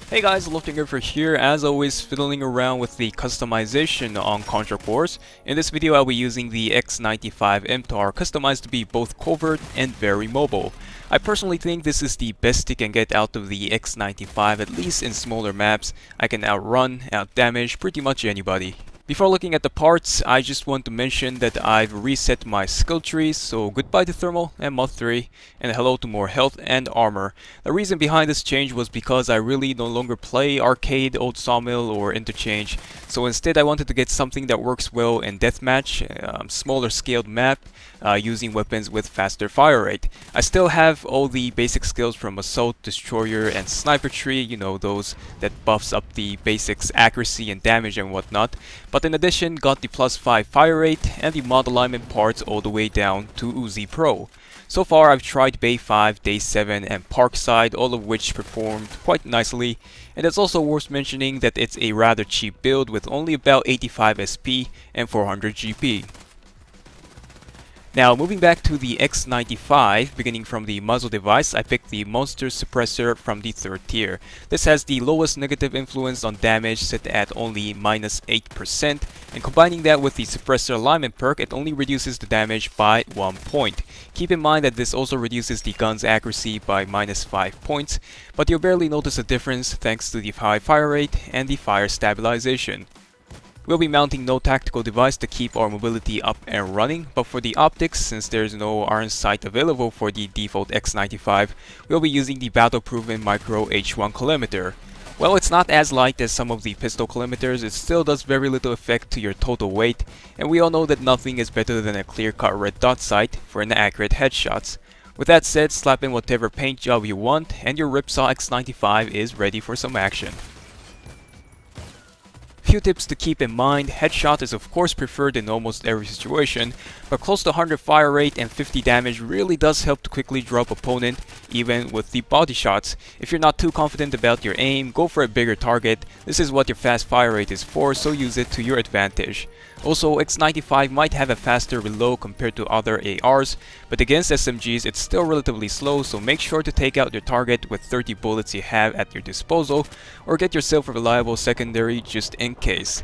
Hey guys, Loftinger here, as always fiddling around with the customization on contract wars. In this video I'll be using the X95 MTAR customized to be both covert and very mobile. I personally think this is the best you can get out of the X95, at least in smaller maps. I can outrun, outdamage pretty much anybody. Before looking at the parts, I just want to mention that I've reset my skill trees, so goodbye to Thermal and Mod 3, and hello to more health and armor. The reason behind this change was because I really no longer play Arcade, Old Sawmill, or Interchange, so instead I wanted to get something that works well in Deathmatch, smaller scaled map, using weapons with faster fire rate. I still have all the basic skills from Assault, Destroyer, and Sniper Tree, you know, those that buffs up the basics accuracy and damage and whatnot, but in addition got the +5 fire rate and the mod alignment parts all the way down to Uzi Pro. So far I've tried Bay 5, Day 7 and Parkside, all of which performed quite nicely, and it's also worth mentioning that it's a rather cheap build with only about 85 SP and 400 GP. Now moving back to the X95, beginning from the muzzle device, I picked the Monster Suppressor from the 3rd tier. This has the lowest negative influence on damage, set at only -8%, and combining that with the Suppressor Alignment perk, it only reduces the damage by 1 point. Keep in mind that this also reduces the gun's accuracy by -5 points, but you'll barely notice a difference thanks to the high fire rate and the fire stabilization. We'll be mounting no tactical device to keep our mobility up and running, but for the optics, since there's no iron sight available for the default X95, we'll be using the battle-proven Micro H1 collimator. While it's not as light as some of the pistol collimators, it still does very little effect to your total weight, and we all know that nothing is better than a clear-cut red dot sight for an accurate headshots. With that said, slap in whatever paint job you want, and your Ripsaw X95 is ready for some action. Few tips to keep in mind: headshot is of course preferred in almost every situation, but close to 100 fire rate and 50 damage really does help to quickly drop opponent, even with the body shots. If you're not too confident about your aim, go for a bigger target. This is what your fast fire rate is for, so use it to your advantage. Also, X95 might have a faster reload compared to other ARs, but against SMGs it's still relatively slow, so make sure to take out your target with 30 bullets you have at your disposal, or get yourself a reliable secondary just in case.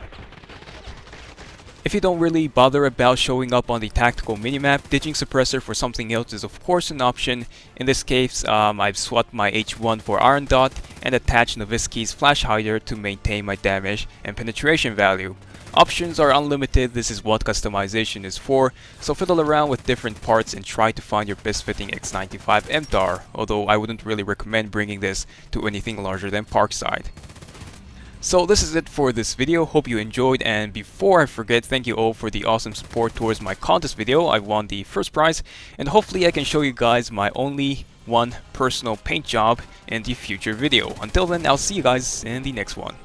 If you don't really bother about showing up on the tactical minimap, ditching Suppressor for something else is of course an option. In this case, I've swapped my H1 for Iron Dot and attached Nowitzki's Flash Hider to maintain my damage and penetration value. Options are unlimited. This is what customization is for, so fiddle around with different parts and try to find your best fitting X95 MTAR, although I wouldn't really recommend bringing this to anything larger than Parkside. So this is it for this video. Hope you enjoyed, and before I forget, thank you all for the awesome support towards my contest video. I won the first prize, and hopefully I can show you guys my only one personal paint job in the future video. Until then, I'll see you guys in the next one.